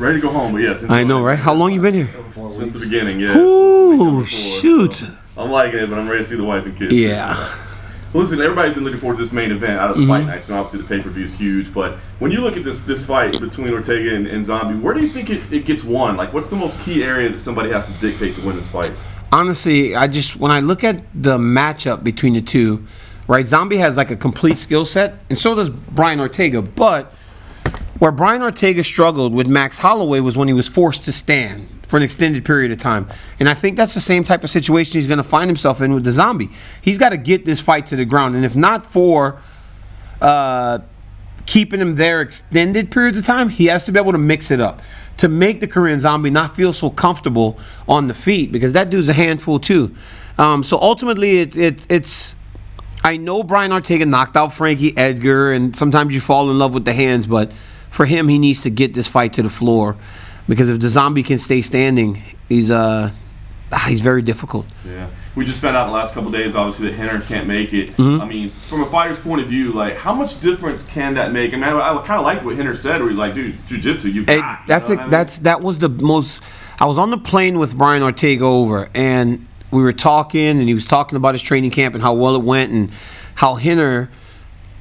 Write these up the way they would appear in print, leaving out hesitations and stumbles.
ready to go home, but yes. I know, right? How long you been here? Since the beginning, yeah. Ooh, shoot. So I'm liking it, but I'm ready to see the wife and kids. Yeah. Well, listen, everybody's been looking forward to this main event out of the fight night. And obviously, the pay-per-view is huge. But when you look at this fight between Ortega and Zombie, where do you think it gets won? Like, what's the most key area that somebody has to dictate to win this fight? Honestly, when I look at the matchup between the two, right, Zombie has like a complete skill set, and so does Brian Ortega. But where Brian Ortega struggled with Max Holloway was when he was forced to stand for an extended period of time. And I think that's the same type of situation he's going to find himself in with the Zombie. He's got to get this fight to the ground. And if not for keeping him there extended periods of time, he has to be able to mix it up to make the Korean Zombie not feel so comfortable on the feet, because that dude's a handful too. So ultimately, it's I know Brian Ortega knocked out Frankie Edgar, and sometimes you fall in love with the hands, but for him, he needs to get this fight to the floor, because if the Zombie can stay standing, he's very difficult. Yeah, we just found out the last couple of days, obviously, that Henner can't make it. I mean, from a fighter's point of view, like, how much difference can that make? I mean, I kind of like what Henner said, where he's like, dude, jiu-jitsu, you got. That was the most. I was on the plane with Brian Ortega over, and we were talking, and he was talking about his training camp and how well it went, and how Henner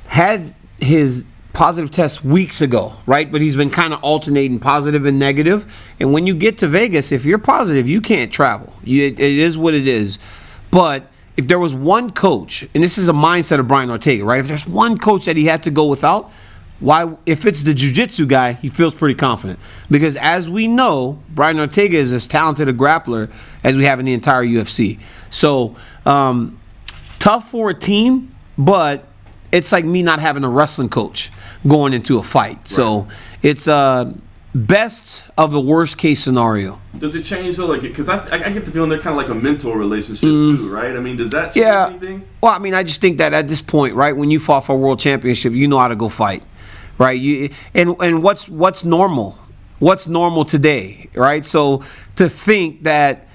had his positive test weeks ago, right? But he's been kind of alternating positive and negative. And when you get to Vegas, if you're positive, you can't travel. It is what it is. But if there was one coach, and this is a mindset of Brian Ortega, right? If there's one coach that he had to go without, why? If it's the jiu-jitsu guy, he feels pretty confident. Because as we know, Brian Ortega is as talented a grappler as we have in the entire UFC. So, tough for a team, but it's like me not having a wrestling coach going into a fight. Right. So it's best of the worst case scenario. Does it change though? Like, because I get the feeling they're kind of like a mentor relationship too, right? I mean, does that change anything? Well, I mean, I just think that at this point, right, when you fought for a world championship, you know how to go fight, right? And what's normal? What's normal today, right? So to think that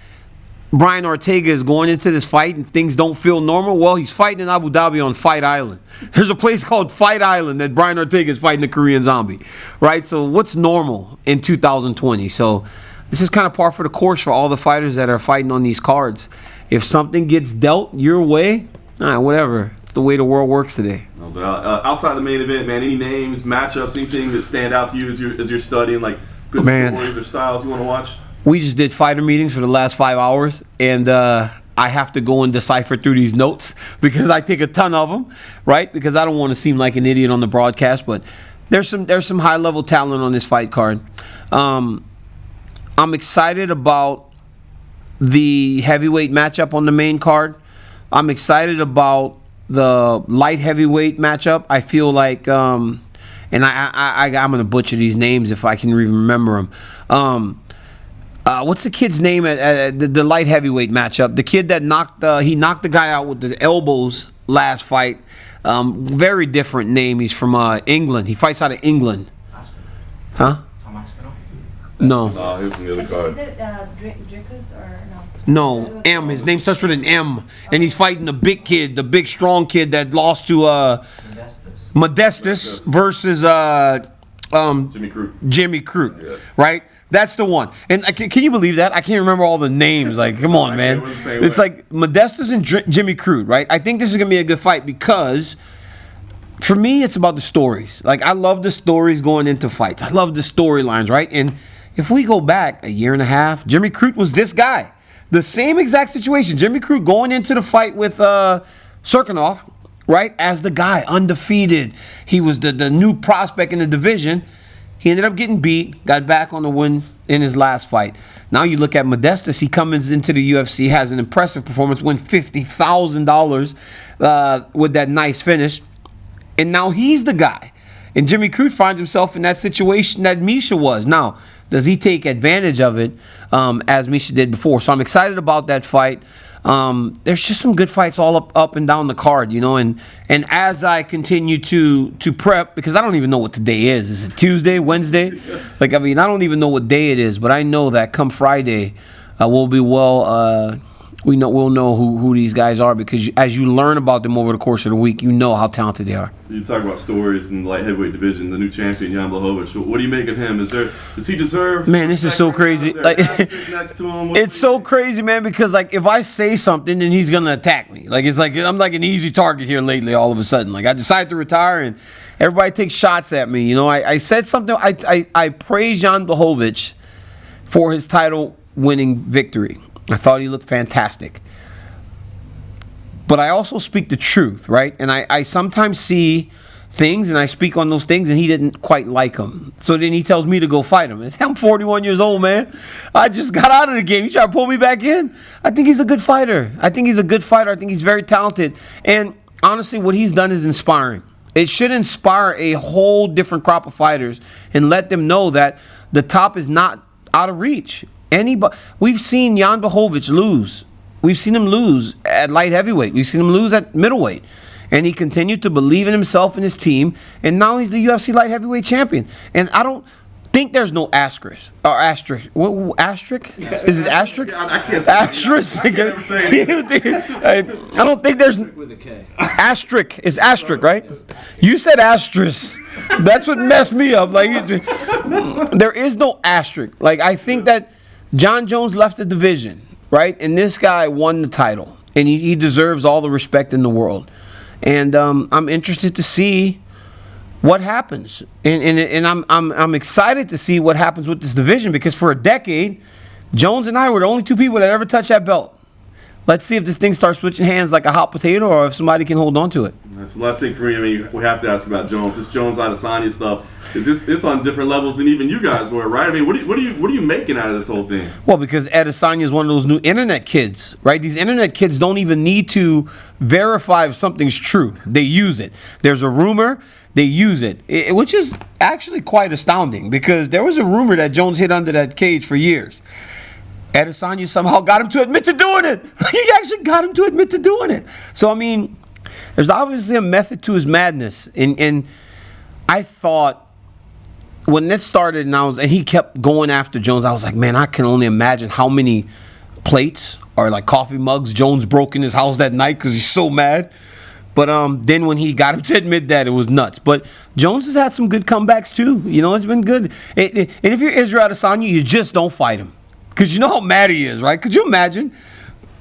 Brian Ortega is going into this fight and things don't feel normal, well, he's fighting in Abu Dhabi on Fight Island. There's a place called Fight Island that Brian Ortega is fighting the Korean Zombie, right? So what's normal in 2020? So this is kind of par for the course for all the fighters that are fighting on these cards. If something gets dealt your way, whatever. It's the way the world works today. No doubt. Outside the main event, man, any names, matchups, anything that stand out to you as you're studying, like good stories or styles you want to watch? We just did fighter meetings for the last 5 hours, and I have to go and decipher through these notes because I take a ton of them, right? Because I don't want to seem like an idiot on the broadcast, but there's some high-level talent on this fight card. I'm excited about the heavyweight matchup on the main card. I'm excited about the light heavyweight matchup. I feel like, and I'm going to butcher these names if I can even remember them. What's the kid's name at the light heavyweight matchup? The kid that knocked the guy out with the elbows last fight. Very different name. He's from England. He fights out of England. Huh? No. No, he was from the other card. Is it Dricus or no? No, M. His name starts with an M, and he's fighting the big kid, the big strong kid that lost to Modestus versus Jimmy Crute, yeah. Right? That's the one. And can you believe that? I can't remember all the names. Like, come on, man. It's like Modestus and Jimmy Crute, right? I think this is going to be a good fight because, for me, it's about the stories. Like, I love the stories going into fights. I love the storylines, right? And if we go back a year and a half, Jimmy Crute was this guy. The same exact situation. Jimmy Crute going into the fight with Serkinov, right? As the guy, undefeated. He was the new prospect in the division. He ended up getting beat, got back on the win in his last fight. Now you look at Modestus, he comes into the UFC, has an impressive performance, win $50,000 with that nice finish. And now he's the guy. And Jimmy Crute finds himself in that situation that Miesha was. Now, does he take advantage of it as Miesha did before? So I'm excited about that fight. There's just some good fights all up and down the card, you know, and as I continue to prep, because I don't even know what today is. Is it Tuesday, Wednesday? I don't even know what day it is, but I know that come Friday, we'll be well we'll know who these guys are, because as you learn about them over the course of the week, you know how talented they are. You talk about stories in the light heavyweight division. The new champion, Jan Blachowicz. What do you make of him? Does he deserve? Man, this is so crazy. Like, next to him? It's so crazy, man. Because like, if I say something, then he's gonna attack me. Like, it's like I'm like an easy target here lately. All of a sudden, like I decided to retire, and everybody takes shots at me. You know, I said something. I praised Jan Blachowicz for his title-winning victory. I thought he looked fantastic. But I also speak the truth, right? And I sometimes see things, and I speak on those things, and he didn't quite like them. So then he tells me to go fight him. I'm 41 years old, man. I just got out of the game. You try to pull me back in? I think he's a good fighter. I think he's very talented. And honestly, what he's done is inspiring. It should inspire a whole different crop of fighters and let them know that the top is not out of reach. We've seen Jan Blachowicz lose. We've seen him lose at light heavyweight. We've seen him lose at middleweight. And he continued to believe in himself and his team. And now he's the UFC light heavyweight champion. And I don't think there's no asterisk. Or asterisk. What, asterisk? Is it asterisk? I can't say asterisk. I can't say it. I don't think there's... With a K. Asterisk. It's asterisk, right? You said asterisk. That's what messed me up. Like, there is no asterisk. Like, I think that Jon Jones left the division, right? And this guy won the title. And he deserves all the respect in the world. And I'm interested to see what happens. And I'm excited to see what happens with this division, because for a decade, Jones and I were the only two people that ever touched that belt. Let's see if this thing starts switching hands like a hot potato, or if somebody can hold on to it. So last thing for me, I mean, we have to ask about Jones. This Jones Adesanya stuff, it's on different levels than even you guys were, right? I mean, what are you making out of this whole thing? Well, because Adesanya is one of those new internet kids, right? These internet kids don't even need to verify if something's true. They use it. There's a rumor, they use it, which is actually quite astounding, because there was a rumor that Jones hid under that cage for years. Adesanya somehow got him to admit to doing it. He actually got him to admit to doing it. So, I mean, there's obviously a method to his madness. And I thought when that started and he kept going after Jones, I was like, man, I can only imagine how many plates or like coffee mugs Jones broke in his house that night because he's so mad. But then when he got him to admit that, it was nuts. But Jones has had some good comebacks too. You know, it's been good. And if you're Israel Adesanya, you just don't fight him. Because you know how mad he is, right? Could you imagine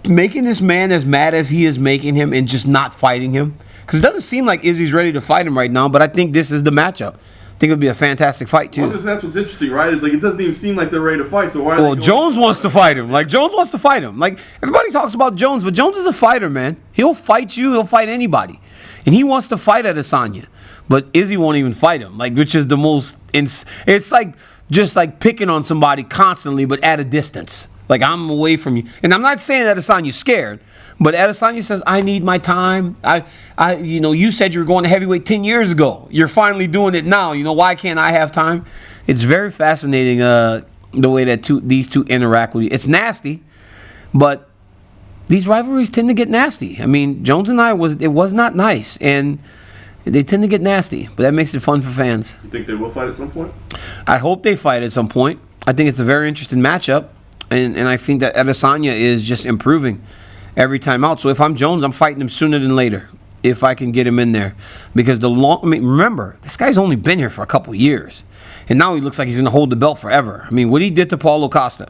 making this man as mad as he is making him and just not fighting him? Because it doesn't seem like Izzy's ready to fight him right now, but I think this is the matchup. I think it would be a fantastic fight, too. Well, that's what's interesting, right? Is like it doesn't even seem like they're ready to fight, so why are Well, Jones wants to fight him. Like, Jones wants to fight him. Like, everybody talks about Jones, but Jones is a fighter, man. He'll fight you. He'll fight anybody. And he wants to fight Adesanya. But Izzy won't even fight him, like, which is the most... It's like just like picking on somebody constantly, but at a distance. Like, I'm away from you. And I'm not saying Adesanya's scared, but Adesanya says, I need my time. You said you were going to heavyweight 10 years ago. You're finally doing it now. You know, why can't I have time? It's very fascinating the way that these two interact with you. It's nasty, but these rivalries tend to get nasty. I mean, Jones and it was not nice, and they tend to get nasty, but that makes it fun for fans. You think they will fight at some point? I hope they fight at some point. I think it's a very interesting matchup. And I think that Adesanya is just improving every time out. So if I'm Jones, I'm fighting him sooner than later if I can get him in there. Because remember, this guy's only been here for a couple years. And now he looks like he's going to hold the belt forever. I mean, what he did to Paulo Costa.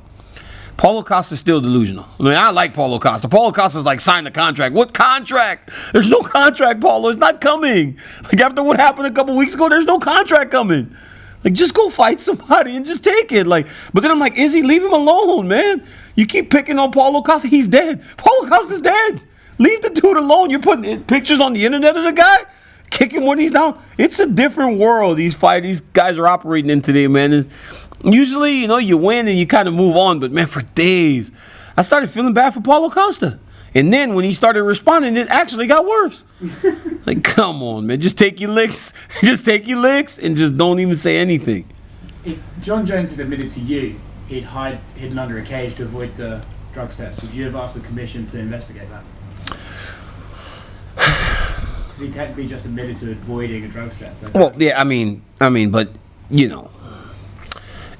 Paulo Costa's still delusional. I mean, I like Paulo Costa. Paulo Costa's like, sign the contract. What contract? There's no contract, Paulo. It's not coming. Like, after what happened a couple weeks ago, there's no contract coming. Like, just go fight somebody and just take it. Like, but then I'm like, Izzy, leave him alone, man. You keep picking on Paulo Costa. He's dead. Paulo Costa's dead. Leave the dude alone. You're putting pictures on the internet of the guy. Kick him when he's down. It's a different world these guys are operating in today, man. Usually, you win and you kind of move on. But, man, for days, I started feeling bad for Paulo Costa. And then when he started responding, it actually got worse. Like, come on, man. Just take your licks. Just take your licks and just don't even say anything. If Jon Jones had admitted to you he'd hidden under a cage to avoid the drugs test, would you have asked the commission to investigate that? Because he technically just admitted to avoiding a drugs test. Well, yeah, I mean, but,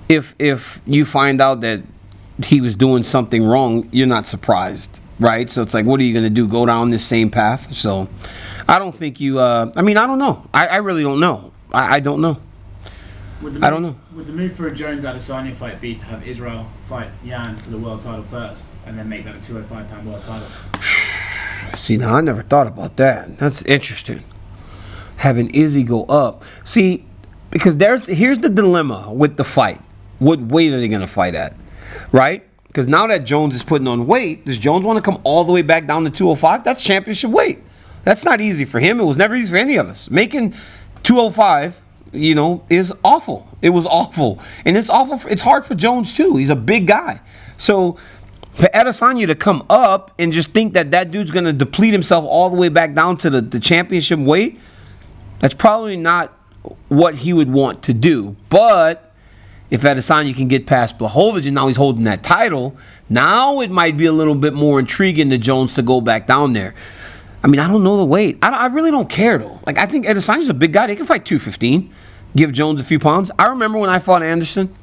if you find out that he was doing something wrong, you're not surprised. right? So it's like, what are you going to do? Go down this same path? So I don't think you, I don't know. I really don't know. I don't know. I don't know. Would the move for a Jones-Adesanya fight be to have Israel fight Jan for the world title first and then make that a 205-pound world title? See, now I never thought about that. That's interesting. Having Izzy go up. See, because here's the dilemma with the fight. What weight are they going to fight at? Right? Because now that Jones is putting on weight, does Jones want to come all the way back down to 205? That's championship weight. That's not easy for him. It was never easy for any of us. Making 205, is awful. It was awful. And it's awful. It's hard for Jones, too. He's a big guy. So for Adesanya to come up and just think that dude's going to deplete himself all the way back down to the championship weight, that's probably not what he would want to do. But if Adesanya can get past Blachowicz and now he's holding that title, now it might be a little bit more intriguing to Jones to go back down there. I don't know the weight. I really don't care, though. Like, I think Adesanya's a big guy. They can fight 215, give Jones a few pounds. I remember when I fought Anderson,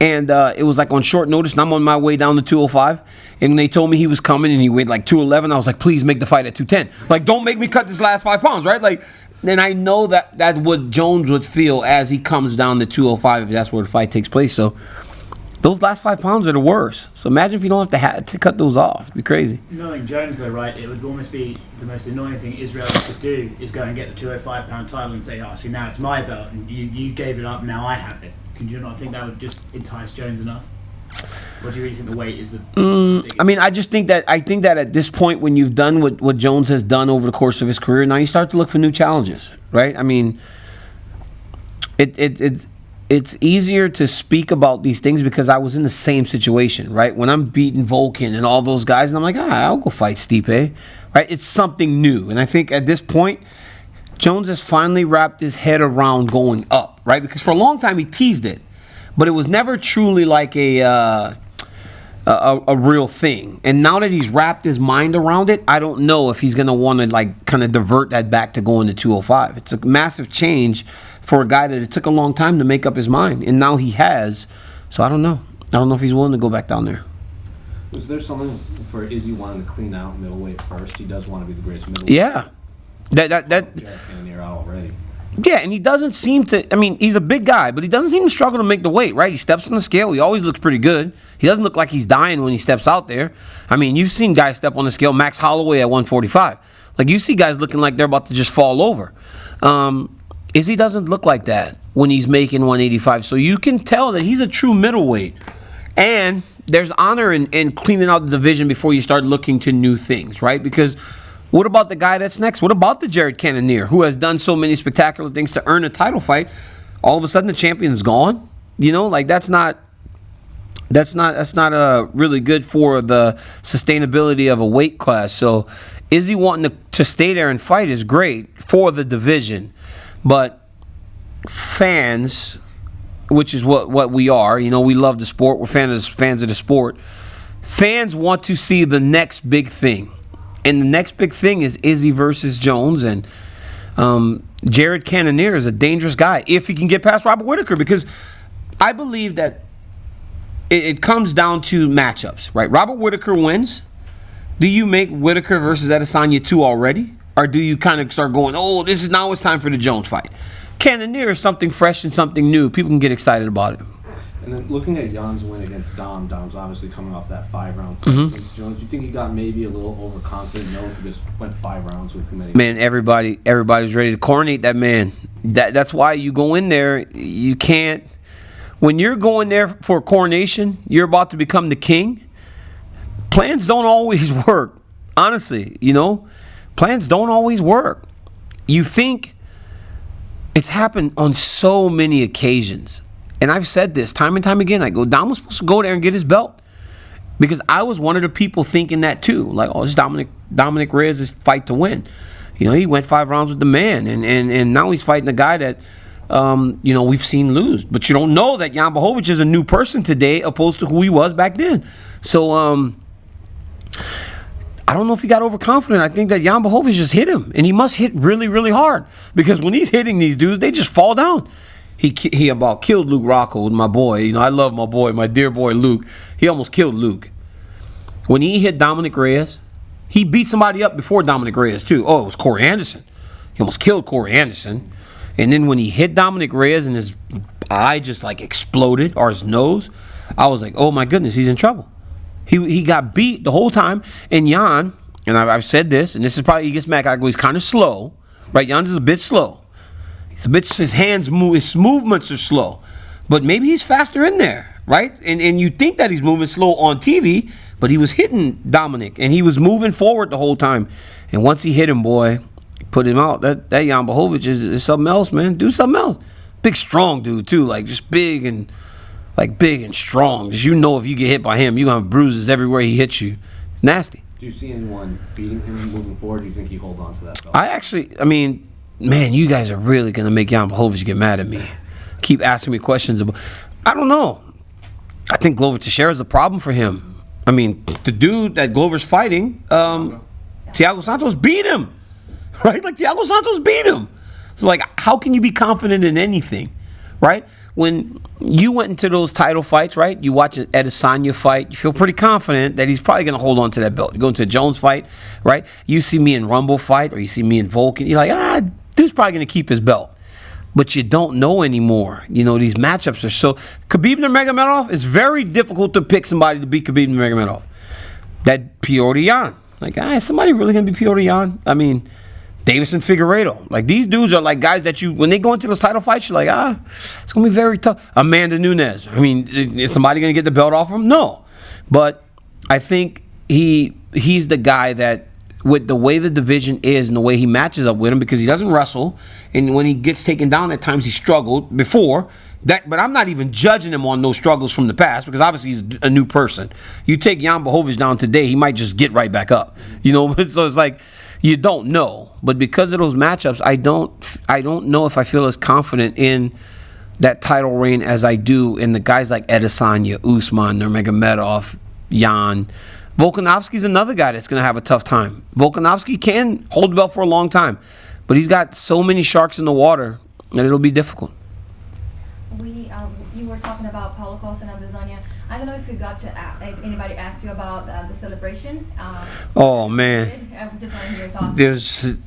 and it was like on short notice, and I'm on my way down to 205, and they told me he was coming, and he weighed like 211. I was like, please make the fight at 210. Like, don't make me cut this last 5 pounds, right? Like, then I know that's what Jones would feel as he comes down to 205 if that's where the fight takes place. So those last 5 pounds are the worst. So imagine if you don't have to cut those off. It'd be crazy. Knowing Jones, though, right, it would almost be the most annoying thing Israel could do is go and get the 205-pound title and say, see, now it's my belt, and you gave it up, now I have it. Could you not think that would just entice Jones enough? What do you really think the weight is the biggest? I think that at this point, when you've done what Jones has done over the course of his career, now you start to look for new challenges, right? It's easier to speak about these things because I was in the same situation, right? When I'm beating Volkan and all those guys, and I'm like, I'll go fight Stipe, right? It's something new. And I think at this point, Jones has finally wrapped his head around going up, right? Because for a long time, he teased it. But it was never truly like a real thing. And now that he's wrapped his mind around it, I don't know if he's going to want to kind of divert that back to going to 205. It's a massive change for a guy that it took a long time to make up his mind. And now he has. So I don't know. I don't know if he's willing to go back down there. Was there something for Izzy wanting to clean out middleweight first? He does want to be the greatest middleweight. Yeah. Jared Cannonier out already. Yeah, and he doesn't seem to, he's a big guy, but he doesn't seem to struggle to make the weight, right? He steps on the scale. He always looks pretty good. He doesn't look like he's dying when he steps out there. You've seen guys step on the scale. Max Holloway at 145. Like, you see guys looking like they're about to just fall over. Izzy doesn't look like that when he's making 185. So you can tell that he's a true middleweight. And there's honor in cleaning out the division before you start looking to new things, right? Because what about the guy that's next? What about the Jared Cannonier, who has done so many spectacular things to earn a title fight? All of a sudden, the champion's gone. That's not really good for the sustainability of a weight class. So, Izzy wanting to stay there and fight is great for the division, but fans, which is what we are, we love the sport. We're fans of the sport. Fans want to see the next big thing. And the next big thing is Izzy versus Jones. And Jared Cannonier is a dangerous guy if he can get past Robert Whittaker. Because I believe that it comes down to matchups, right? Robert Whittaker wins. Do you make Whittaker versus Adesanya 2 already? Or do you kind of start going, now it's time for the Jones fight? Cannonier is something fresh and something new. People can get excited about it. And then looking at Jan's win against Dom's obviously coming off that 5-round fight against Jones. Do you think he got maybe a little overconfident knowing he just went 5 rounds with him? Man, everybody's ready to coronate that man. That's why you go in there. You can't. When you're going there for a coronation, you're about to become the king. Plans don't always work. Honestly, plans don't always work. You think it's happened on so many occasions. And I've said this time and time again. I go, Dom was supposed to go there and get his belt. Because I was one of the people thinking that too. Like, it's Dominic Reyes' fight to win. He went 5 rounds with the man. And now he's fighting a guy that, we've seen lose. But you don't know that Jan Blachowicz is a new person today opposed to who he was back then. So, I don't know if he got overconfident. I think that Jan Blachowicz just hit him. And he must hit really, really hard. Because when he's hitting these dudes, they just fall down. He about killed Luke Rocco, my boy. I love my boy, my dear boy Luke. He almost killed Luke. When he hit Dominic Reyes, he beat somebody up before Dominic Reyes too. Oh, it was Corey Anderson. He almost killed Corey Anderson. And then when he hit Dominic Reyes and his eye just like exploded, or his nose, I was like, oh my goodness, he's in trouble. He got beat the whole time. And Jan, and I've said this, and this is probably, he gets mad, I go, he's kind of slow, right? Jan is a bit slow. He's a bit, his hands move, his movements are slow. But maybe he's faster in there, right? And you think that he's moving slow on TV, but he was hitting Dominic, and he was moving forward the whole time. And once he hit him, boy, put him out. That Jan Blachowicz is something else, man. Do something else. Big, strong dude, too. Like, just big and strong. Just, you know, if you get hit by him, you're going to have bruises everywhere he hits you. It's nasty. Do you see anyone beating him moving forward? Do you think he holds on to that belt? I mean, man, you guys are really going to make Jan Blachowicz get mad at me. Keep asking me questions about... I don't know. I think Glover Teixeira is a problem for him. I mean, the dude that Glover's fighting, Thiago Santos beat him. Right? Like, Thiago Santos beat him. So, like, how can you be confident in anything? Right? When you went into those title fights, right? You watch an Adesanya fight, you feel pretty confident that he's probably going to hold on to that belt. You go into a Jones fight, right? You see me in Rumble fight, or you see me in Vulcan, you're like, dude's probably going to keep his belt. But you don't know anymore. You know, these matchups are so... Khabib Nurmagomedov, it's very difficult to pick somebody to beat Khabib Nurmagomedov. That Piotr Jan. Like, is somebody really going to be Piotr Jan? I mean, Davison Figueiredo. Like, these dudes are like guys that you... When they go into those title fights, you're like, it's going to be very tough. Amanda Nunes. I mean, is somebody going to get the belt off him? No. But I think he's the guy that... With the way the division is and the way he matches up with him, because he doesn't wrestle, and when he gets taken down, at times he struggled before that. But I'm not even judging him on those struggles from the past, because obviously he's a new person. You take Jan Blachowicz down today, he might just get right back up, you know. So it's like you don't know. But because of those matchups, I don't know if I feel as confident in that title reign as I do in the guys like Adesanya, Usman, Nurmagomedov, Jan. Volkanovski's another guy that's going to have a tough time. Volkanovski can hold the belt for a long time, but he's got so many sharks in the water that it'll be difficult. You were talking about Paulo, Costa, and Adesanya. I don't know if you got to if anybody asked you about the celebration. Oh man, I just want to hear your thoughts.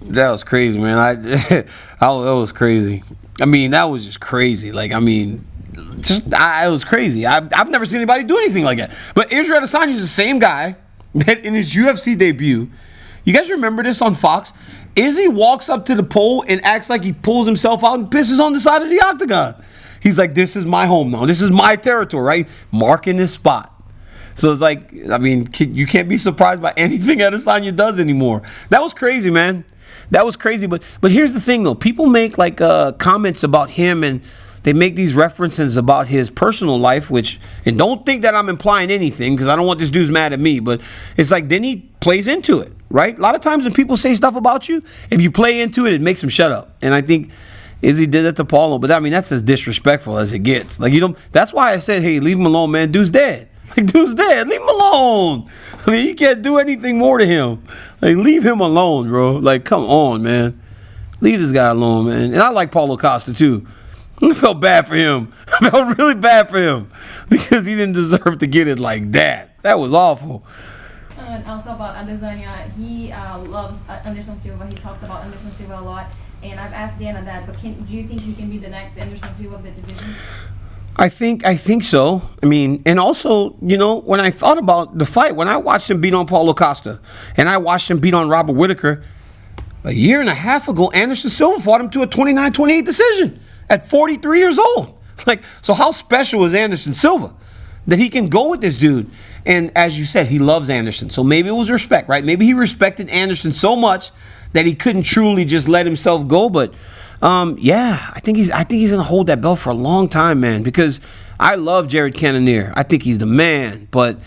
That was crazy, man. That was crazy. I mean, that was just crazy. Like, I mean. It was crazy. I've never seen anybody do anything like that. But Israel Adesanya is the same guy that in his UFC debut, you guys remember this on Fox? Izzy walks up to the pole and acts like he pulls himself out and pisses on the side of the octagon. He's like, this is my home now. This is my territory, right? Marking this spot. So it's like, I mean, you can't be surprised by anything Adesanya does anymore. That was crazy, man. That was crazy. But here's the thing, though. People make like comments about him, and they make these references about his personal life, and don't think that I'm implying anything, because I don't want this dude's mad at me, but it's like, then he plays into it, right? A lot of times when people say stuff about you, if you play into it, it makes them shut up. And I think Izzy did that to Paulo, but I mean, that's as disrespectful as it gets. Like, that's why I said, hey, leave him alone, man. Dude's dead. Like, dude's dead. Leave him alone. I mean, you can't do anything more to him. Like, leave him alone, bro. Like, come on, man. Leave this guy alone, man. And I like Paulo Costa, too. I felt bad for him. I felt really bad for him because he didn't deserve to get it like that. That was awful. And also about Adesanya, he loves Anderson Silva. He talks about Anderson Silva a lot. And I've asked Dana that, but do you think he can be the next Anderson Silva of the division? I think so. I mean, and also, you know, when I thought about the fight, when I watched him beat on Paulo Costa and I watched him beat on Robert Whittaker, a year and a half ago, Anderson Silva fought him to a 29-28 decision at 43 years old. Like, so how special is Anderson Silva that he can go with this dude? And as you said, he loves Anderson. So maybe it was respect, right? Maybe he respected Anderson so much that he couldn't truly just let himself go. But yeah, I think he's gonna hold that belt for a long time, man. Because I love Jared Cannonier. I think he's the man. But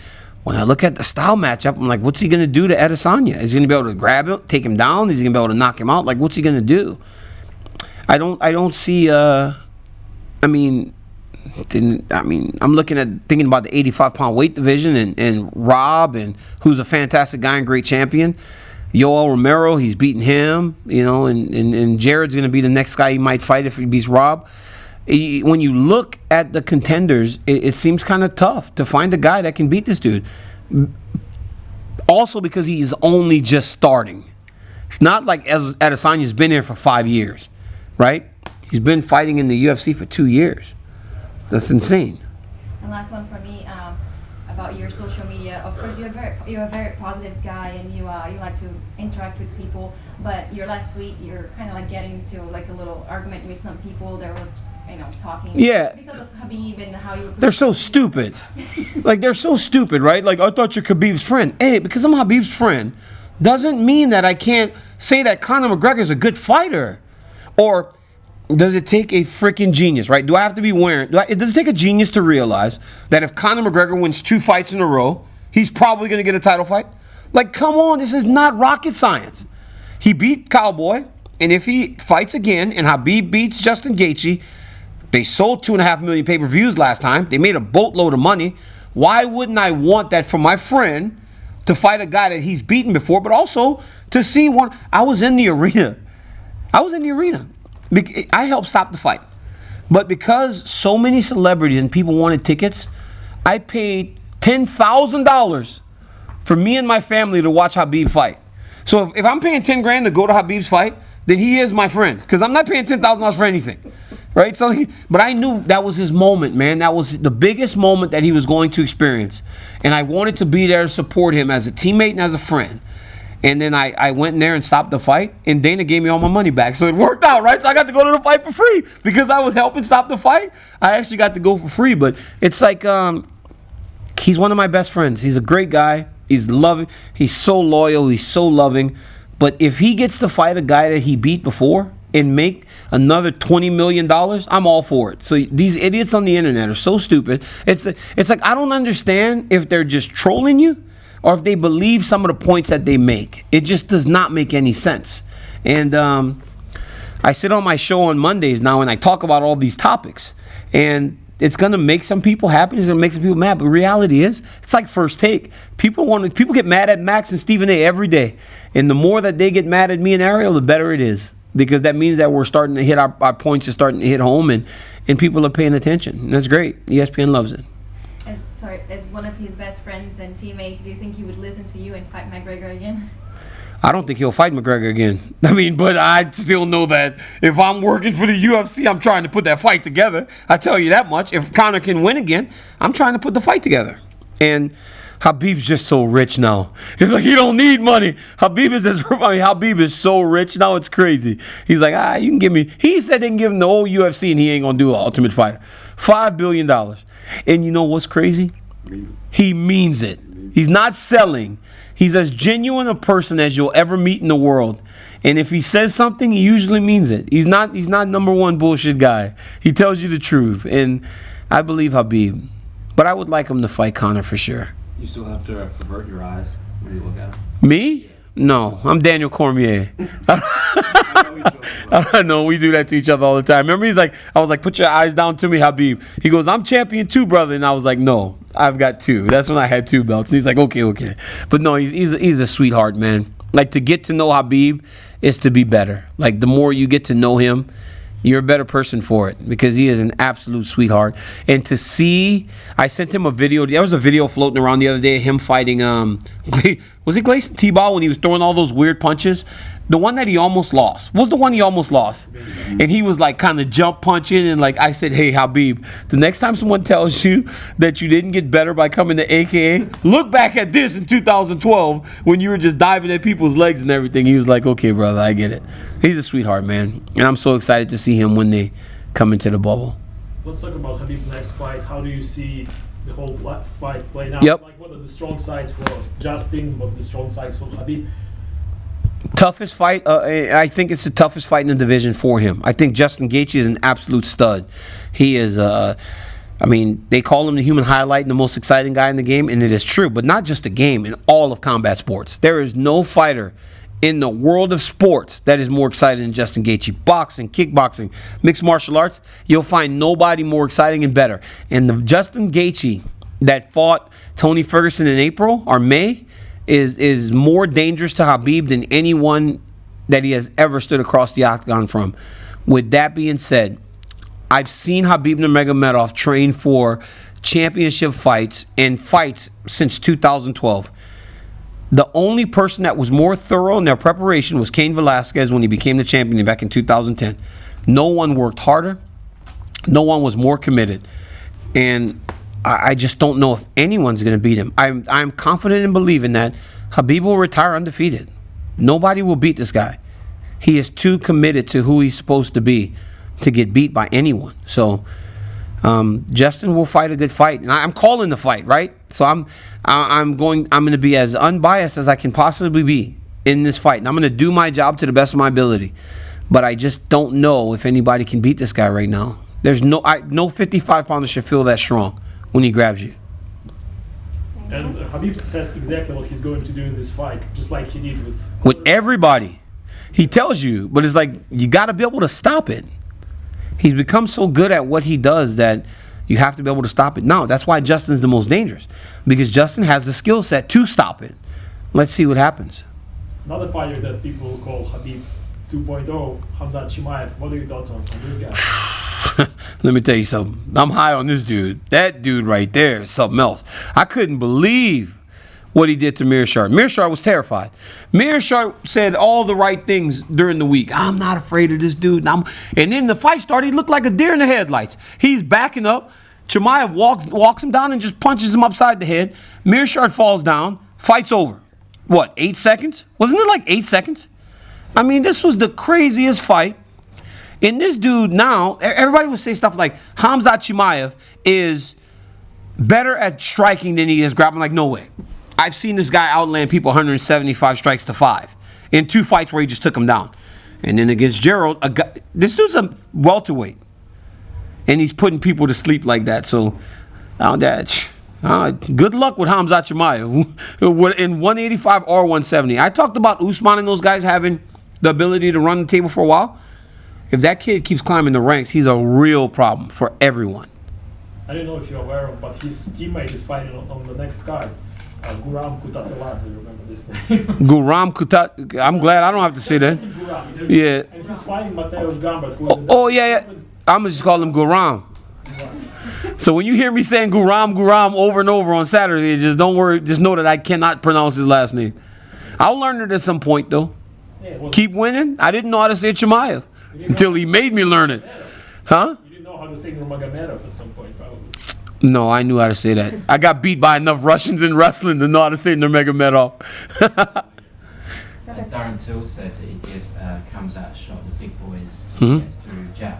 when I look at the style matchup, I'm like, what's he gonna do to Adesanya? Is he gonna be able to grab him, take him down? Is he gonna be able to knock him out? Like, what's he gonna do? I don't see. I'm looking at thinking about the 85-pound weight division and Rob, and who's a fantastic guy and great champion. Yoel Romero, he's beating him, you know, and Jared's going to be the next guy he might fight if he beats Rob. When you look at the contenders, it seems kind of tough to find a guy that can beat this dude. Also because he is only just starting. It's not like Adesanya's been here for 5 years, right? He's been fighting in the UFC for 2 years. That's insane. And last one for me, about your social media. Of course, you're a very positive guy, and you like to interact with people. But your last tweet, you're kind of like getting into like a little argument with some people that were, talking. Yeah. Because of Khabib and how you. They're so stupid. Like, they're so stupid, right? Like, I thought you're Khabib's friend. Hey, because I'm Khabib's friend doesn't mean that I can't say that Conor McGregor's a good fighter. Or does it take a freaking genius, right? Do I have to be does it take a genius to realize that if Conor McGregor wins 2 fights in a row, he's probably going to get a title fight? Like, come on, this is not rocket science. He beat Cowboy, and if he fights again and Khabib beats Justin Gaethje, they sold 2.5 million pay-per-views last time. They made a boatload of money. Why wouldn't I want that for my friend to fight a guy that he's beaten before, but also to see one? I was in the arena. I helped stop the fight. But because so many celebrities and people wanted tickets, I paid $10,000 for me and my family to watch Khabib fight. So if I'm paying $10,000 to go to Khabib's fight, then he is my friend. Because I'm not paying $10,000 for anything. Right? So, but I knew that was his moment, man. That was the biggest moment that he was going to experience. And I wanted to be there to support him as a teammate and as a friend. And then I went in there and stopped the fight, and Dana gave me all my money back. So it worked out, right? So I got to go to the fight for free. Because I was helping stop the fight, I actually got to go for free. But it's like, he's one of my best friends. He's a great guy. He's loving. He's so loyal. He's so loving. But if he gets to fight a guy that he beat before and make another $20 million, I'm all for it. So these idiots on the internet are so stupid. It's like, I don't understand if they're just trolling you or if they believe some of the points that they make. It just does not make any sense. And I sit on my show on Mondays now and I talk about all these topics. And it's going to make some people happy. It's going to make some people mad. But the reality is, it's like First Take. People get mad at Max and Stephen A. every day. And the more that they get mad at me and Ariel, the better it is. Because that means that we're starting to hit our points are starting to hit home and people are paying attention. And that's great. ESPN loves it. And sorry, as one of his best friends and teammates, do you think he would listen to you and fight McGregor again? I don't think he'll fight McGregor again. But I still know that if I'm working for the UFC, I'm trying to put that fight together. I tell you that much. If Conor can win again, I'm trying to put the fight together. And Khabib's just so rich now. It's like he don't need money. Khabib is so rich now, it's crazy. He's like, you can give me. He said they can give him the whole UFC and he ain't gonna do an Ultimate Fighter. $5 billion. And you know what's crazy? He means it. He's not selling. He's as genuine a person as you'll ever meet in the world. And if he says something, he usually means it. He's not number one bullshit guy. He tells you the truth. And I believe Khabib. But I would like him to fight Conor for sure. You still have to avert your eyes when you look at him? Me? No, I'm Daniel Cormier. I don't know. We do that to each other all the time. Remember, I was like, put your eyes down to me, Khabib. He goes, I'm champion too, brother. And I was like, no, I've got 2. That's when I had 2 belts. And he's like, okay. But no, he's a sweetheart, man. Like, to get to know Khabib is to be better. Like, the more you get to know him, you're a better person for it because he is an absolute sweetheart. And to see, I sent him a video. There was a video floating around the other day of him fighting, was it Gleison Tibau when he was throwing all those weird punches? The one that he almost lost. What was the one he almost lost? And he was like kind of jump punching and like I said, hey, Khabib, the next time someone tells you that you didn't get better by coming to AKA, look back at this in 2012 when you were just diving at people's legs and everything. He was like, okay, brother, I get it. He's a sweetheart, man. And I'm so excited to see him when they come into the bubble. Let's talk about Khabib's next fight. How do you see the whole fight playing out? Yep. Like, what are the strong sides for Justin? What are the strong sides for Khabib? Toughest fight, I think it's the toughest fight in the division for him. I think Justin Gaethje is an absolute stud. He is, they call him the human highlight and the most exciting guy in the game, and it is true, but not just the game, in all of combat sports. There is no fighter in the world of sports that is more exciting than Justin Gaethje. Boxing, kickboxing, mixed martial arts, you'll find nobody more exciting and better. And the Justin Gaethje that fought Tony Ferguson in April or May is more dangerous to Khabib than anyone that he has ever stood across the octagon from. With that being said, I've seen Khabib Nurmagomedov train for championship fights and fights since 2012. The only person that was more thorough in their preparation was Cain Velasquez when he became the champion back in 2010. No one worked harder. No one was more committed. And I just don't know if anyone's going to beat him. I'm confident in believing that Khabib will retire undefeated. Nobody will beat this guy. He is too committed to who he's supposed to be to get beat by anyone. So Justin will fight a good fight, and I'm calling the fight, right? So I'm going to be as unbiased as I can possibly be in this fight, and I'm going to do my job to the best of my ability. But I just don't know if anybody can beat this guy right now. There's no 55-pounder should feel that strong when he grabs you. And Khabib said exactly what he's going to do in this fight, just like he did with everybody. He tells you, but it's like you got to be able to stop it. He's become so good at what he does that you have to be able to stop it. Now, that's why Justin's the most dangerous, because Justin has the skill set to stop it. Let's see what happens. Another fighter that people call Khabib 2.0, Hamza Chimaev. What are your thoughts on this guy? Let me tell you something. I'm high on this dude. That dude right there is something else. I couldn't believe what he did to Miesha. Miesha was terrified. Miesha said all the right things during the week. I'm not afraid of this dude. And then the fight started. He looked like a deer in the headlights. He's backing up. Chimaev walks him down and just punches him upside the head. Miesha falls down. Fight's over. What, 8 seconds? Wasn't it like 8 seconds? I mean, this was the craziest fight. And this dude now, everybody would say stuff like Hamza Chimaev is better at striking than he is grappling. Like, no way. I've seen this guy outland people 175 strikes to 5 in 2 fights where he just took him down. And then against Gerald, this dude's a welterweight. And he's putting people to sleep like that. So, good luck with Hamza Chimaev in 185 or 170. I talked about Usman and those guys having the ability to run the table for a while. If that kid keeps climbing the ranks, he's a real problem for everyone. I don't know if you're aware of, but his teammate is fighting on the next card. Guram Kutateladze, remember this name? Guram Kutat. I'm glad I don't have to say that. Guram. Yeah. And he's fighting Mateusz Gambit, who is Oh, yeah. I'm going to just call him Guram. So when you hear me saying Guram over and over on Saturday, just don't worry. Just know that I cannot pronounce his last name. I'll learn it at some point, though. Keep winning. I didn't know how to say Chimaev until he made me learn it. Huh? You didn't know how to say Nurmagomedov at some point, probably. No, I knew how to say that. I got beat by enough Russians in wrestling to know how to say Nurmagomedov. Darren Till said that he'd give Khamzat a shot, the big boys, gets through jab.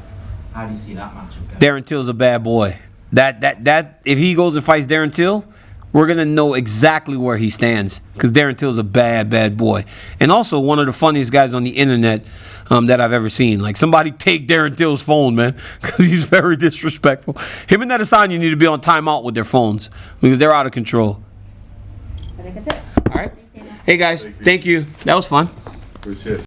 How do you see that matchup going? Darren Till's a bad boy. That if he goes and fights Darren Till, we're gonna know exactly where he stands, because Darren Till's a bad boy, and also one of the funniest guys on the internet that I've ever seen. Like, somebody take Darren Till's phone, man, because he's very disrespectful. Him and Adesanya need to be on timeout with their phones because they're out of control. I think that's it. All right. Hey guys, thank you. That was fun. Appreciate it.